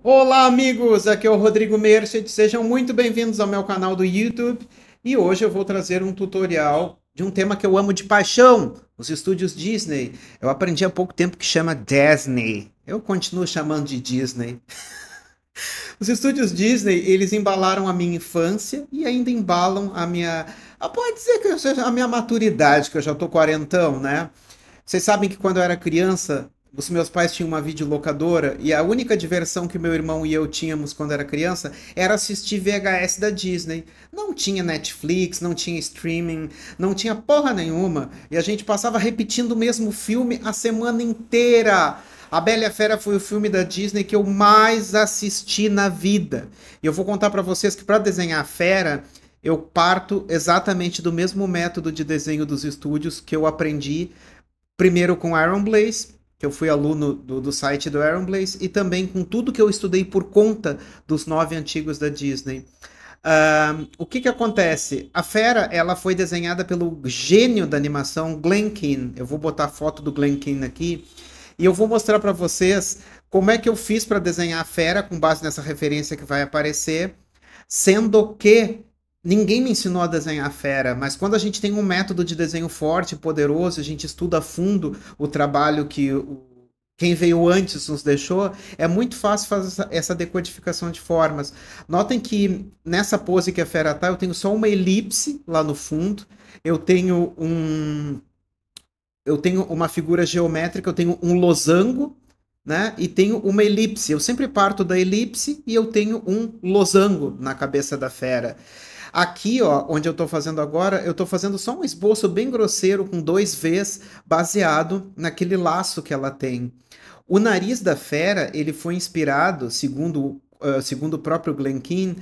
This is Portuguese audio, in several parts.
Olá, amigos! Aqui é o Rodrigo Merced. Sejam muito bem-vindos ao meu canal do YouTube. E hoje eu vou trazer um tutorial de um tema que eu amo de paixão, os estúdios Disney. Eu aprendi há pouco tempo que chama Disney. Eu continuo chamando de Disney. Os estúdios Disney, eles embalaram a minha infância e ainda embalam a minha... pode dizer que seja a minha maturidade, que eu já tô quarentão, né? Vocês sabem que quando eu era criança, os meus pais tinham uma videolocadora e a única diversão que meu irmão e eu tínhamos quando era criança era assistir VHS da Disney. Não tinha Netflix, não tinha streaming, não tinha porra nenhuma. E a gente passava repetindo o mesmo filme a semana inteira. A Bela e a Fera foi o filme da Disney que eu mais assisti na vida. E eu vou contar para vocês que para desenhar a Fera, eu parto exatamente do mesmo método de desenho dos estúdios que eu aprendi primeiro com Iron Blaze, que eu fui aluno do site do Iron Blaze, e também com tudo que eu estudei por conta dos 9 antigos da Disney. O que acontece? A Fera, ela foi desenhada pelo gênio da animação, Glen Keane. Eu vou botar a foto do Glen Keane aqui, e eu vou mostrar para vocês como é que eu fiz para desenhar a Fera, com base nessa referência que vai aparecer, sendo que ninguém me ensinou a desenhar fera, mas quando a gente tem um método de desenho forte, poderoso, a gente estuda a fundo o trabalho que quem veio antes nos deixou, é muito fácil fazer essa decodificação de formas. Notem que nessa pose que a fera tá, eu tenho só uma elipse lá no fundo, eu tenho um eu tenho uma figura geométrica, eu tenho um losango, né? E tenho uma elipse. Eu sempre parto da elipse e eu tenho um losango na cabeça da fera. Aqui, ó, onde eu estou fazendo agora, eu estou fazendo só um esboço bem grosseiro com dois V's, baseado naquele laço que ela tem. O nariz da fera, ele foi inspirado, segundo o próprio Glen Keane,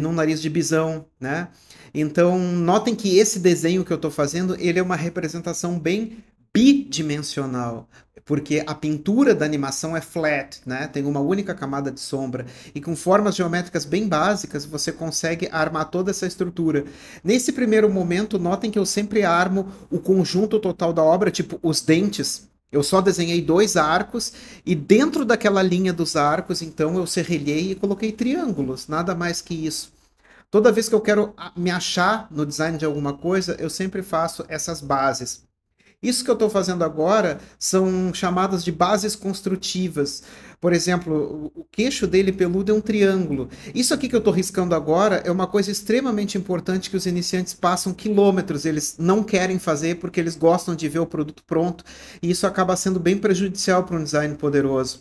num nariz de bisão, né? Então, notem que esse desenho que eu estou fazendo, ele é uma representação bem bidimensional, porque a pintura da animação é flat, né? Tem uma única camada de sombra e com formas geométricas bem básicas você consegue armar toda essa estrutura. Nesse primeiro momento, notem que eu sempre armo o conjunto total da obra, tipo os dentes. Eu só desenhei dois arcos e dentro daquela linha dos arcos, então eu serrilhei e coloquei triângulos, nada mais que isso. Toda vez que eu quero me achar no design de alguma coisa, eu sempre faço essas bases. Isso que eu estou fazendo agora são chamadas de bases construtivas. Por exemplo, o queixo dele peludo é um triângulo. Isso aqui que eu estou riscando agora é uma coisa extremamente importante que os iniciantes passam quilômetros. Eles não querem fazer porque eles gostam de ver o produto pronto. E isso acaba sendo bem prejudicial para um design poderoso.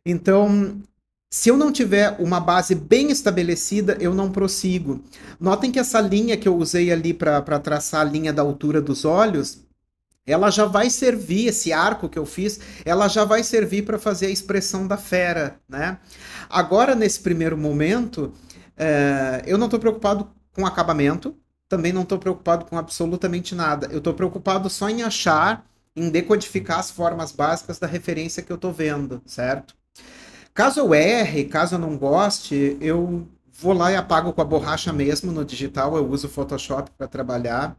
Então, se eu não tiver uma base bem estabelecida, eu não prossigo. Notem que essa linha que eu usei ali para traçar a linha da altura dos olhos, ela já vai servir, esse arco que eu fiz, ela já vai servir para fazer a expressão da fera, né? Agora, nesse primeiro momento, eu não estou preocupado com acabamento, também não estou preocupado com absolutamente nada. Eu estou preocupado só em achar, em decodificar as formas básicas da referência que eu estou vendo, certo? Caso eu erre, caso eu não goste, eu vou lá e apago com a borracha mesmo no digital, eu uso o Photoshop para trabalhar.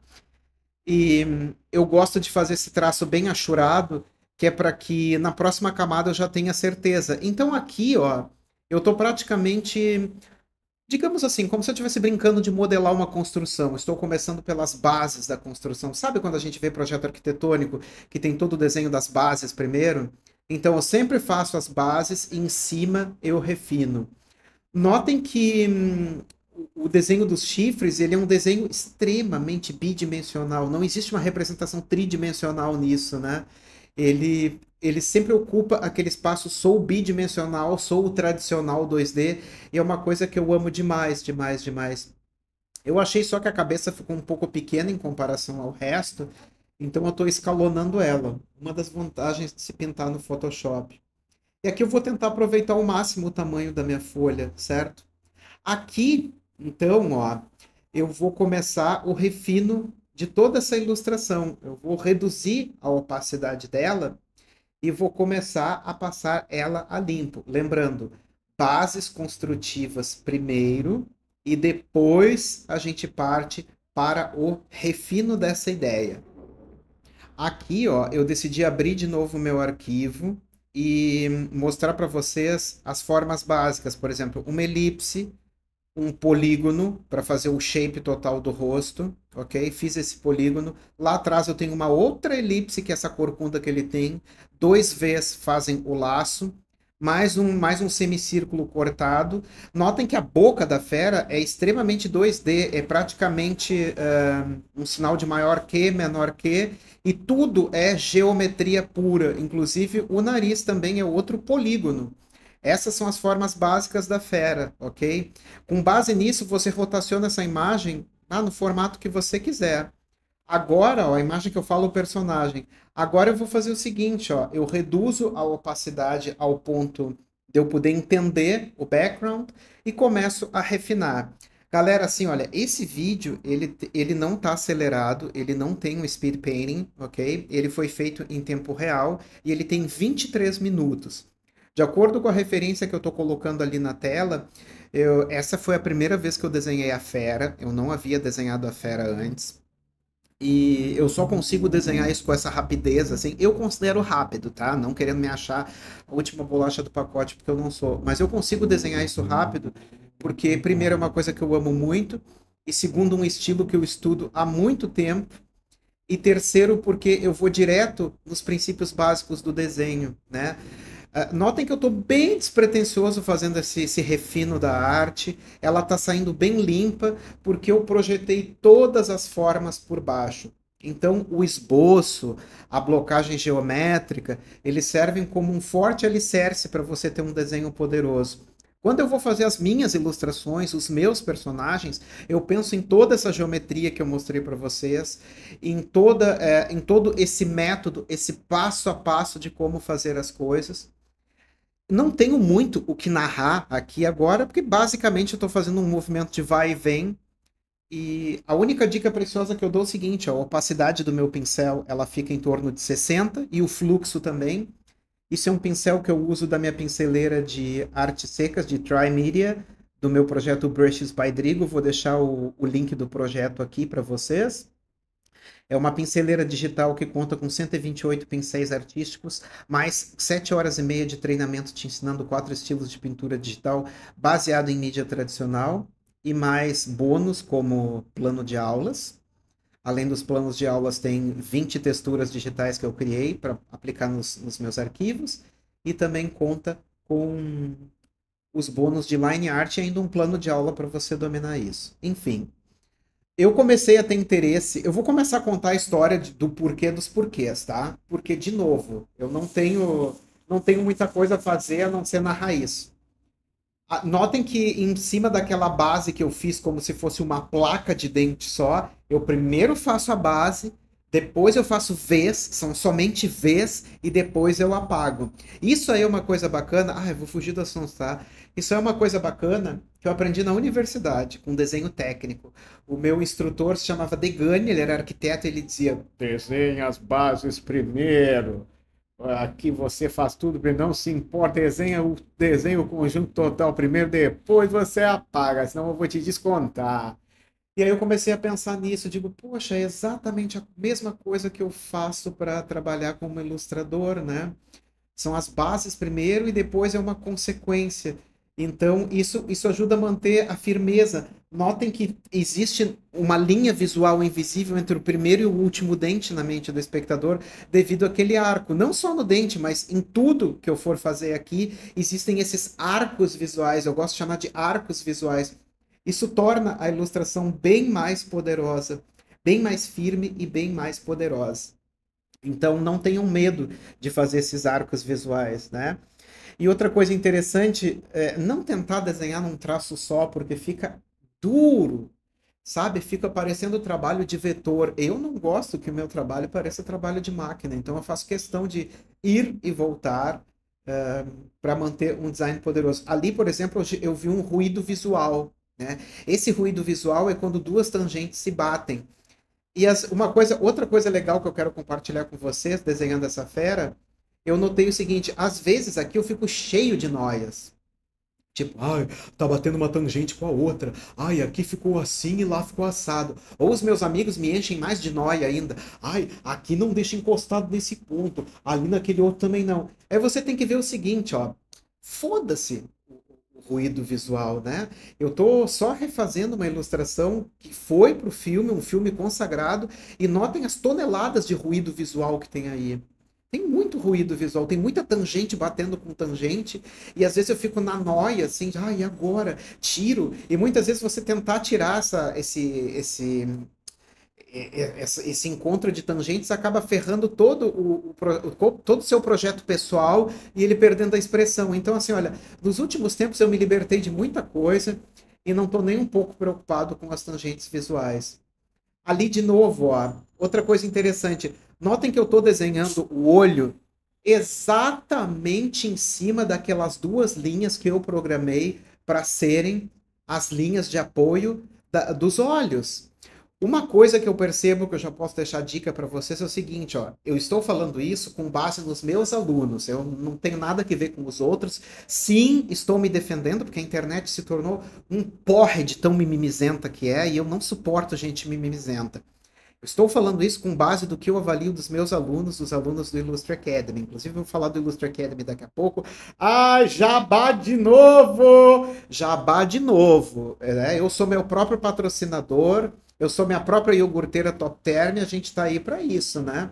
E eu gosto de fazer esse traço bem achurado, que é para que na próxima camada eu já tenha certeza. Então aqui, ó, eu estou praticamente, digamos assim, como se eu estivesse brincando de modelar uma construção. Estou começando pelas bases da construção. Sabe quando a gente vê projeto arquitetônico que tem todo o desenho das bases primeiro? Então eu sempre faço as bases e em cima eu refino. Notem que o desenho dos chifres, ele é um desenho extremamente bidimensional. Não existe uma representação tridimensional nisso, né? Ele sempre ocupa aquele espaço, sou bidimensional, sou o tradicional 2D, e é uma coisa que eu amo demais, demais, demais. Eu achei só que a cabeça ficou um pouco pequena em comparação ao resto, então eu estou escalonando ela. Uma das vantagens de se pintar no Photoshop. E aqui eu vou tentar aproveitar ao máximo o tamanho da minha folha, certo? Aqui, então, ó, eu vou começar o refino de toda essa ilustração. Eu vou reduzir a opacidade dela e vou começar a passar ela a limpo. Lembrando, bases construtivas primeiro e depois a gente parte para o refino dessa ideia. Aqui, ó, eu decidi abrir de novo o meu arquivo e mostrar para vocês as formas básicas. Por exemplo, uma elipse, um polígono para fazer o shape total do rosto, ok? Fiz esse polígono. Lá atrás eu tenho uma outra elipse, que é essa corcunda que ele tem. Dois V's fazem o laço. Mais um semicírculo cortado. Notem que a boca da fera é extremamente 2D, é praticamente um sinal de maior que, menor que, e tudo é geometria pura. Inclusive o nariz também é outro polígono. Essas são as formas básicas da fera, ok? Com base nisso, você rotaciona essa imagem no formato que você quiser. Agora, ó, a imagem que eu falo o personagem. Agora eu vou fazer o seguinte, ó, eu reduzo a opacidade ao ponto de eu poder entender o background e começo a refinar. Galera, assim, olha, esse vídeo, ele não está acelerado, ele não tem um speed painting, ok? Ele foi feito em tempo real e ele tem 23 minutos. De acordo com a referência que eu estou colocando ali na tela, essa foi a primeira vez que eu desenhei a fera, eu não havia desenhado a fera antes. E eu só consigo desenhar isso com essa rapidez, assim. Eu considero rápido, tá? Não querendo me achar a última bolacha do pacote, porque eu não sou. Mas eu consigo desenhar isso rápido, porque, primeiro, é uma coisa que eu amo muito, e segundo, um estilo que eu estudo há muito tempo, e terceiro, porque eu vou direto nos princípios básicos do desenho, né? Notem que eu estou bem despretensioso fazendo esse refino da arte. Ela está saindo bem limpa porque eu projetei todas as formas por baixo. Então, o esboço, a blocagem geométrica, eles servem como um forte alicerce para você ter um desenho poderoso. Quando eu vou fazer as minhas ilustrações, os meus personagens, eu penso em toda essa geometria que eu mostrei para vocês, em todo esse método, esse passo a passo de como fazer as coisas. Não tenho muito o que narrar aqui agora, porque basicamente eu estou fazendo um movimento de vai e vem. E a única dica preciosa que eu dou é o seguinte: a opacidade do meu pincel ela fica em torno de 60 e o fluxo também. Isso é um pincel que eu uso da minha pinceleira de artes secas, de Trimedia, do meu projeto Brushes by Drigo. Vou deixar o link do projeto aqui para vocês. É uma pinceleira digital que conta com 128 pincéis artísticos, mais 7 horas e meia de treinamento te ensinando 4 estilos de pintura digital baseado em mídia tradicional, e mais bônus como plano de aulas. Além dos planos de aulas, tem 20 texturas digitais que eu criei para aplicar nos meus arquivos, e também conta com os bônus de line art e ainda um plano de aula para você dominar isso. Enfim, eu comecei a ter interesse. Eu vou começar a contar a história do porquê dos porquês, tá? Porque, de novo, eu não tenho muita coisa a fazer a não ser narrar isso. Notem que em cima daquela base que eu fiz como se fosse uma placa de dente só, eu primeiro faço a base, depois eu faço Vs, são somente Vs, e depois eu apago. Isso aí é uma coisa bacana. Eu vou fugir do assunto, tá? Isso é uma coisa bacana que eu aprendi na universidade, com desenho técnico. O meu instrutor se chamava Degani, ele era arquiteto, e ele dizia: desenha as bases primeiro. Aqui você faz tudo, não se importa, desenha o conjunto total primeiro, depois você apaga, senão eu vou te descontar. E aí eu comecei a pensar nisso, digo, poxa, é exatamente a mesma coisa que eu faço para trabalhar como ilustrador, né? São as bases primeiro e depois é uma consequência. Então, isso ajuda a manter a firmeza. Notem que existe uma linha visual invisível entre o primeiro e o último dente na mente do espectador, devido àquele arco. Não só no dente, mas em tudo que eu for fazer aqui, existem esses arcos visuais. Eu gosto de chamar de arcos visuais. Isso torna a ilustração bem mais poderosa, bem mais firme e bem mais poderosa. Então, não tenham medo de fazer esses arcos visuais, né? E outra coisa interessante é não tentar desenhar num traço só, porque fica duro, sabe? Fica parecendo trabalho de vetor. Eu não gosto que o meu trabalho pareça trabalho de máquina, então eu faço questão de ir e voltar para manter um design poderoso. Ali, por exemplo, eu vi um ruído visual, né? Esse ruído visual é quando duas tangentes se batem. E outra coisa legal que eu quero compartilhar com vocês, desenhando essa fera, eu notei o seguinte: às vezes aqui eu fico cheio de noias. Tipo, ai, tá batendo uma tangente com a outra. Ai, aqui ficou assim e lá ficou assado. Ou os meus amigos me enchem mais de nóia ainda. Ai, aqui não deixa encostado nesse ponto. Ali naquele outro também não. Aí você tem que ver o seguinte, ó. Foda-se o ruído visual, né? Eu tô só refazendo uma ilustração que foi pro filme, um filme consagrado, e notem as toneladas de ruído visual que tem aí. Tem muito ruído visual, tem muita tangente batendo com tangente, e às vezes eu fico na noia, assim, ah, e agora? Tiro. E muitas vezes você tentar tirar esse encontro de tangentes acaba ferrando todo o seu projeto pessoal e ele perdendo a expressão. Então, assim, olha, nos últimos tempos eu me libertei de muita coisa e não estou nem um pouco preocupado com as tangentes visuais. Ali de novo, ó, outra coisa interessante. Notem que eu estou desenhando o olho exatamente em cima daquelas duas linhas que eu programei para serem as linhas de apoio dos olhos. Uma coisa que eu percebo, que eu já posso deixar dica para vocês, é o seguinte, ó. Eu estou falando isso com base nos meus alunos. Eu não tenho nada que ver com os outros. Sim, estou me defendendo, porque a internet se tornou um porre de tão mimimizenta que é, e eu não suporto gente mimimizenta. Eu estou falando isso com base do que eu avalio dos meus alunos, dos alunos do Illustre Academy. Inclusive, eu vou falar do Illustre Academy daqui a pouco. Ah, jabá de novo! Jabá de novo. É, eu sou meu próprio patrocinador, eu sou minha própria iogurteira Top Term, e a gente está aí para isso, né?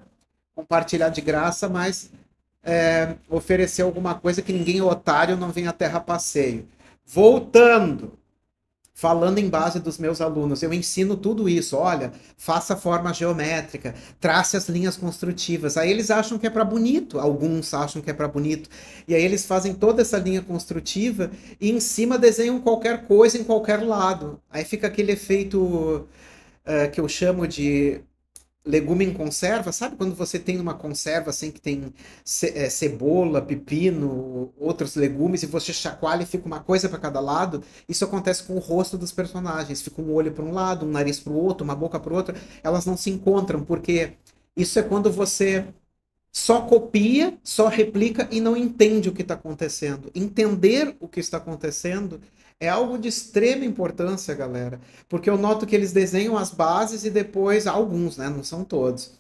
Compartilhar de graça, mas oferecer alguma coisa que ninguém é otário, não vem a terra a passeio. Voltando. Falando em base dos meus alunos, eu ensino tudo isso. Olha, faça forma geométrica, trace as linhas construtivas. Aí eles acham que é para bonito, alguns acham que é para bonito. E aí eles fazem toda essa linha construtiva e em cima desenham qualquer coisa em qualquer lado. Aí fica aquele efeito que eu chamo de legume em conserva, sabe quando você tem uma conserva assim que tem cebola, pepino, outros legumes e você chacoalha e fica uma coisa para cada lado? Isso acontece com o rosto dos personagens. Fica um olho para um lado, um nariz para o outro, uma boca para o outro. Elas não se encontram porque isso é quando você só copia, só replica e não entende o que está acontecendo. Entender o que está acontecendo é algo de extrema importância, galera, porque eu noto que eles desenham as bases e depois, alguns, né, não são todos,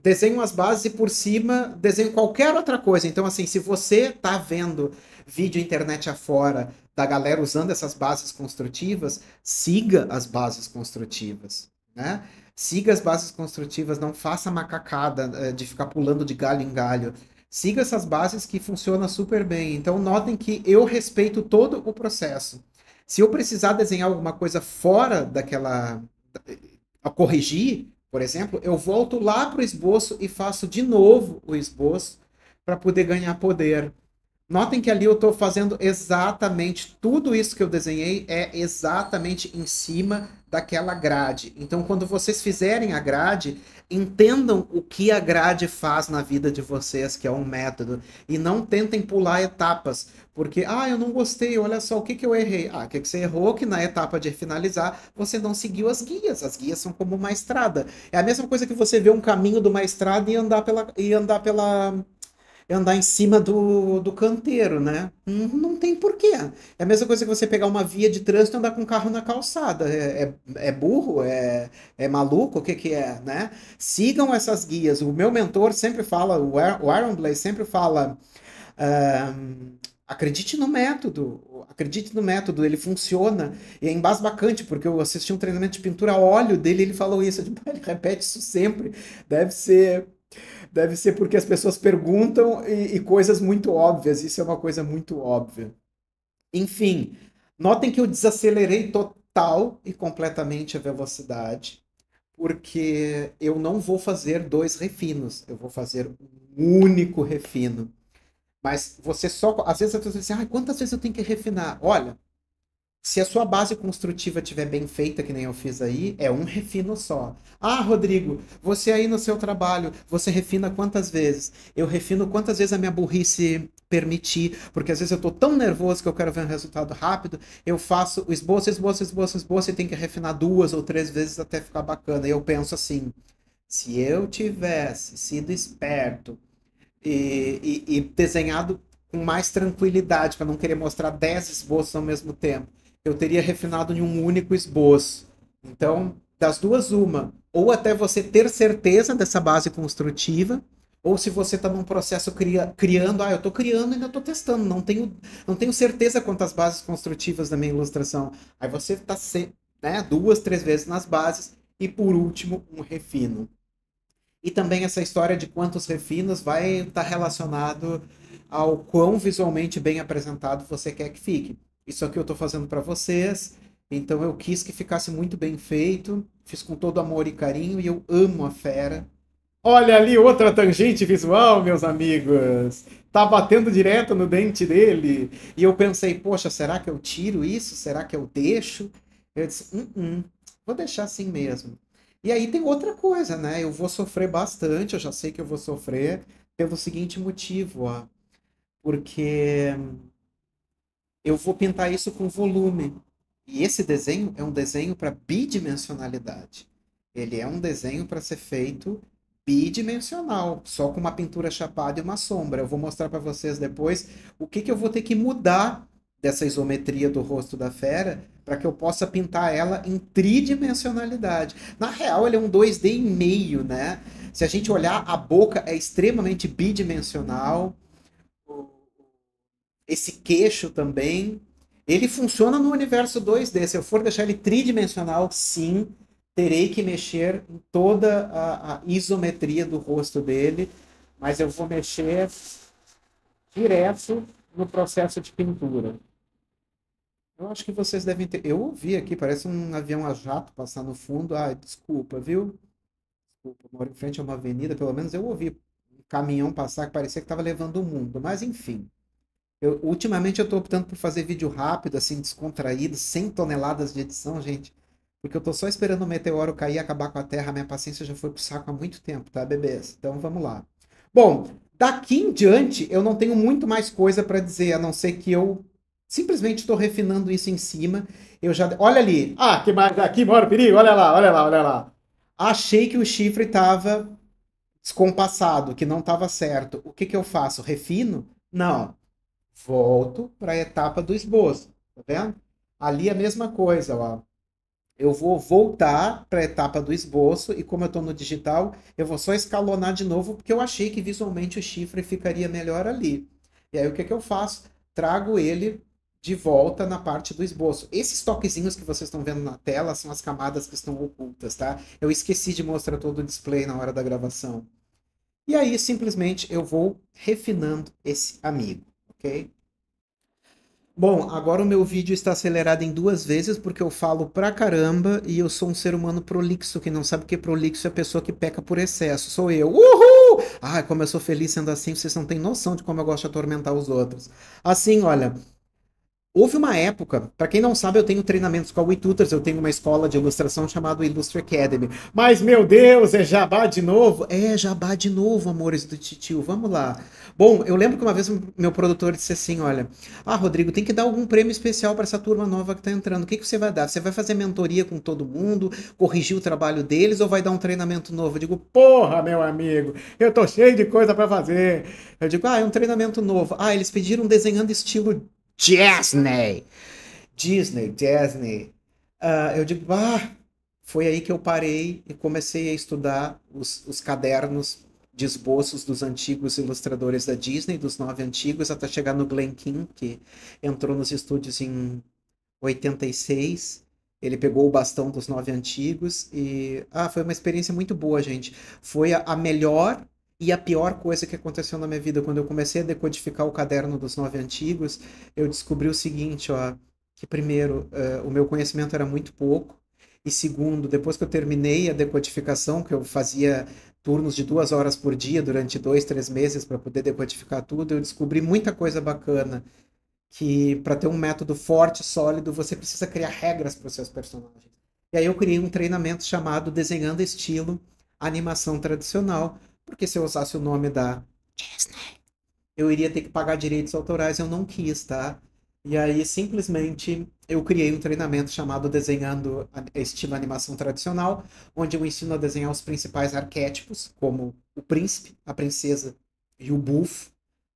desenham as bases e por cima desenham qualquer outra coisa. Então, assim, se você tá vendo vídeo internet afora da galera usando essas bases construtivas, siga as bases construtivas, né? Siga as bases construtivas, não faça macacada de ficar pulando de galho em galho. Siga essas bases que funcionam super bem. Então, notem que eu respeito todo o processo. Se eu precisar desenhar alguma coisa fora daquela. A corrigir, por exemplo, eu volto lá para o esboço e faço de novo o esboço para poder ganhar poder. Notem que ali eu estou fazendo exatamente tudo isso que eu desenhei é exatamente em cima daquela grade. Então, quando vocês fizerem a grade, entendam o que a grade faz na vida de vocês, que é um método, e não tentem pular etapas, porque, eu não gostei, olha só, o que eu errei? O que você errou? Que na etapa de finalizar, você não seguiu as guias são como uma estrada. É a mesma coisa que você ver um caminho de uma estrada e andar em cima do canteiro, né? Não tem porquê. É a mesma coisa que você pegar uma via de trânsito e andar com o carro na calçada. É burro? É maluco? O que é, né? Sigam essas guias. O meu mentor sempre fala, o Aaron Blaze sempre fala, acredite no método, ele funciona. E é embasbacante, porque eu assisti um treinamento de pintura a óleo dele e ele falou isso. Ele repete isso sempre. Deve ser porque as pessoas perguntam e coisas muito óbvias. Isso é uma coisa muito óbvia. Enfim, notem que eu desacelerei total e completamente a velocidade, porque eu não vou fazer dois refinos, eu vou fazer um único refino. Mas você só. Às vezes as pessoas dizem assim, quantas vezes eu tenho que refinar? Olha, se a sua base construtiva estiver bem feita, que nem eu fiz aí, é um refino só. Rodrigo, você aí no seu trabalho, você refina quantas vezes? Eu refino quantas vezes a minha burrice permitir, porque às vezes eu estou tão nervoso que eu quero ver um resultado rápido, eu faço o esboço e tenho que refinar 2 ou 3 vezes até ficar bacana. E eu penso assim, se eu tivesse sido esperto e desenhado com mais tranquilidade, para não querer mostrar 10 esboços ao mesmo tempo. Eu teria refinado em um único esboço. Então, das duas, uma. Ou até você ter certeza dessa base construtiva, ou se você está num processo criando, eu estou criando e ainda estou testando, não tenho certeza quantas bases construtivas da minha ilustração. Aí você está, né, 2, 3 vezes nas bases, e por último, um refino. E também essa história de quantos refinos vai estar relacionado ao quão visualmente bem apresentado você quer que fique. Isso aqui eu estou fazendo para vocês, então eu quis que ficasse muito bem feito, fiz com todo amor e carinho, e eu amo a fera. Olha ali outra tangente visual, meus amigos. Tá batendo direto no dente dele. E eu pensei, poxa, será que eu tiro isso? Será que eu deixo? Eu disse, vou deixar assim mesmo. E aí tem outra coisa, né? Eu vou sofrer bastante, eu já sei que eu vou sofrer pelo seguinte motivo, ó. Porque eu vou pintar isso com volume. E esse desenho é um desenho para bidimensionalidade. Ele é um desenho para ser feito bidimensional, só com uma pintura chapada e uma sombra. Eu vou mostrar para vocês depois o que eu vou ter que mudar dessa isometria do rosto da fera para que eu possa pintar ela em tridimensionalidade. Na real, ele é um 2D e meio, né? Se a gente olhar, a boca é extremamente bidimensional. Esse queixo também. Ele funciona no universo 2D. Se eu for deixar ele tridimensional, sim, terei que mexer em toda a isometria do rosto dele, mas eu vou mexer direto no processo de pintura. Eu acho que vocês devem ter. Eu ouvi aqui, parece um avião a jato passar no fundo. Ai, desculpa, viu? Desculpa, eu moro em frente a uma avenida, pelo menos eu ouvi um caminhão passar que parecia que estava levando o mundo, mas enfim. Ultimamente eu estou optando por fazer vídeo rápido, assim, descontraído, sem toneladas de edição, gente. Porque eu tô só esperando o meteoro cair e acabar com a Terra. Minha paciência já foi pro saco há muito tempo, tá, bebês? Então vamos lá. Bom, daqui em diante eu não tenho muito mais coisa para dizer, a não ser que eu simplesmente estou refinando isso em cima. Eu já. Olha ali! Ah, que mais? Aqui mora o perigo! Olha lá, olha lá, olha lá. Achei que o chifre estava descompassado, que não estava certo. O que que eu faço? Refino? Não. Volto para a etapa do esboço. Tá vendo? Ali a mesma coisa, ó. Eu vou voltar para a etapa do esboço e como eu estou no digital, eu vou só escalonar de novo porque eu achei que visualmente o chifre ficaria melhor ali. E aí o que que eu faço? Trago ele de volta na parte do esboço. Esses toquezinhos que vocês estão vendo na tela são as camadas que estão ocultas, tá? Eu esqueci de mostrar todo o display na hora da gravação. E aí simplesmente eu vou refinando esse amigo, ok? Bom, agora o meu vídeo está acelerado em 2 vezes porque eu falo pra caramba e eu sou um ser humano prolixo. Quem não sabe o que é prolixo é a pessoa que peca por excesso. Sou eu. Uhul! Ai, como eu sou feliz sendo assim, vocês não têm noção de como eu gosto de atormentar os outros. Assim, olha, houve uma época, para quem não sabe, eu tenho treinamentos com a WeTutors, eu tenho uma escola de ilustração chamada Illustre Academy. Mas, meu Deus, é jabá de novo? É jabá de novo, amores do titio, vamos lá. Bom, eu lembro que uma vez meu produtor disse assim, olha, Rodrigo, tem que dar algum prêmio especial para essa turma nova que tá entrando. O que que você vai dar? Você vai fazer mentoria com todo mundo, corrigir o trabalho deles ou vai dar um treinamento novo? Eu digo, porra, meu amigo, eu tô cheio de coisa para fazer. Eu digo, é um treinamento novo. Eles pediram desenhando estilo Disney. Disney. Eu digo, foi aí que eu parei e comecei a estudar os cadernos de esboços dos antigos ilustradores da Disney, dos 9 antigos, até chegar no Glen Keane, que entrou nos estúdios em 86. Ele pegou o bastão dos 9 antigos e foi uma experiência muito boa, gente. Foi a melhor e a pior coisa que aconteceu na minha vida. Quando eu comecei a decodificar o caderno dos 9 antigos, eu descobri o seguinte, ó, que primeiro, o meu conhecimento era muito pouco, e segundo, depois que eu terminei a decodificação, que eu fazia turnos de 2 horas por dia durante 2, 3 meses para poder decodificar tudo, eu descobri muita coisa bacana, que para ter um método forte, sólido, você precisa criar regras para os seus personagens. E aí eu criei um treinamento chamado Desenhando Estilo Animação Tradicional, porque se eu usasse o nome da Disney, eu iria ter que pagar direitos autorais, eu não quis, tá? E aí simplesmente eu criei um treinamento chamado Desenhando Estilo Animação Tradicional, onde eu ensino a desenhar os principais arquétipos, como o príncipe, a princesa e o bufo,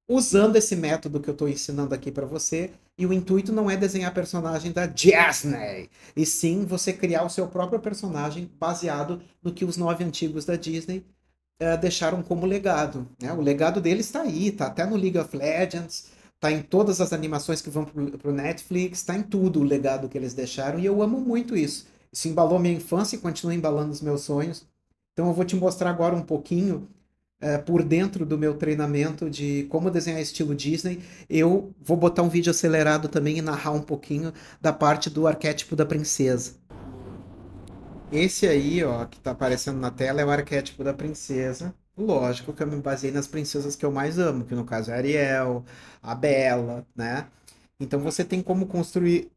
usando esse método que eu estou ensinando aqui para você. E o intuito não é desenhar personagem da Disney, e sim você criar o seu próprio personagem baseado no que os 9 antigos da Disney deixaram como legado. Né? O legado deles está aí, está até no League of Legends, está em todas as animações que vão para o Netflix, está em tudo o legado que eles deixaram, e eu amo muito isso. Isso embalou minha infância e continua embalando os meus sonhos. Então eu vou te mostrar agora um pouquinho por dentro do meu treinamento de como desenhar estilo Disney. Eu vou botar um vídeo acelerado também e narrar um pouquinho da parte do arquétipo da princesa. Esse aí, ó, que tá aparecendo na tela é o arquétipo da princesa. Lógico que eu me baseei nas princesas que eu mais amo, que no caso é a Ariel, a Bela, né? Então você tem como construir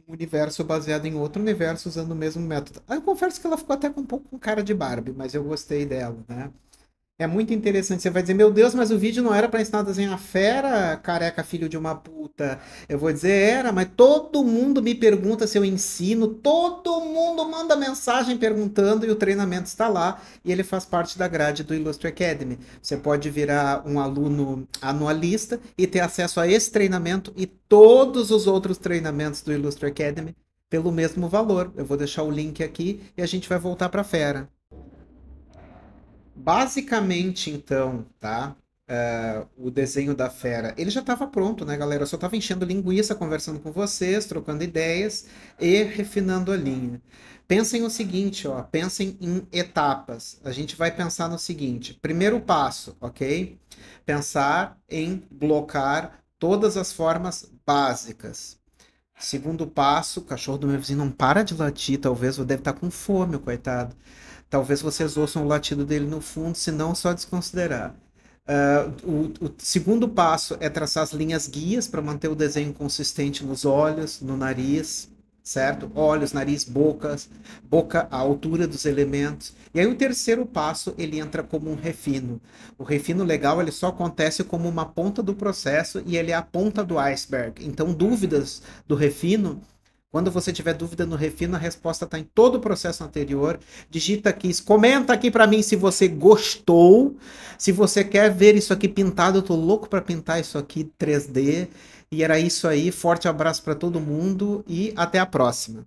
um universo baseado em outro universo usando o mesmo método. Eu confesso que ela ficou até com um pouco com cara de Barbie, mas eu gostei dela, né? É muito interessante. Você vai dizer, meu Deus, mas o vídeo não era para ensinar a desenhar fera, careca, filho de uma puta. Eu vou dizer, era, mas todo mundo me pergunta se eu ensino, todo mundo manda mensagem perguntando e o treinamento está lá e ele faz parte da grade do Illustre Academy. Você pode virar um aluno anualista e ter acesso a esse treinamento e todos os outros treinamentos do Illustre Academy pelo mesmo valor. Eu vou deixar o link aqui e a gente vai voltar para a fera. Basicamente, então, tá? O desenho da fera, ele já estava pronto, né, galera? Eu só estava enchendo linguiça, conversando com vocês, trocando ideias e refinando a linha. Pensem o seguinte, ó, pensem em etapas. A gente vai pensar no seguinte: primeiro passo, ok? Pensar em blocar todas as formas básicas. Segundo passo, o cachorro do meu vizinho não para de latir, talvez deve estar com fome, o coitado. Talvez vocês ouçam o latido dele no fundo, se não, só desconsiderar. O segundo passo é traçar as linhas guias para manter o desenho consistente nos olhos, no nariz, certo? Olhos, nariz, boca, a altura dos elementos. E aí o terceiro passo, ele entra como um refino. O refino legal, ele só acontece como uma ponta do processo e ele é a ponta do iceberg. Então, dúvidas do refino, quando você tiver dúvida no refino, a resposta está em todo o processo anterior. Digita aqui, comenta aqui para mim se você gostou, se você quer ver isso aqui pintado. Eu tô louco para pintar isso aqui 3D. E era isso aí. Forte abraço para todo mundo e até a próxima.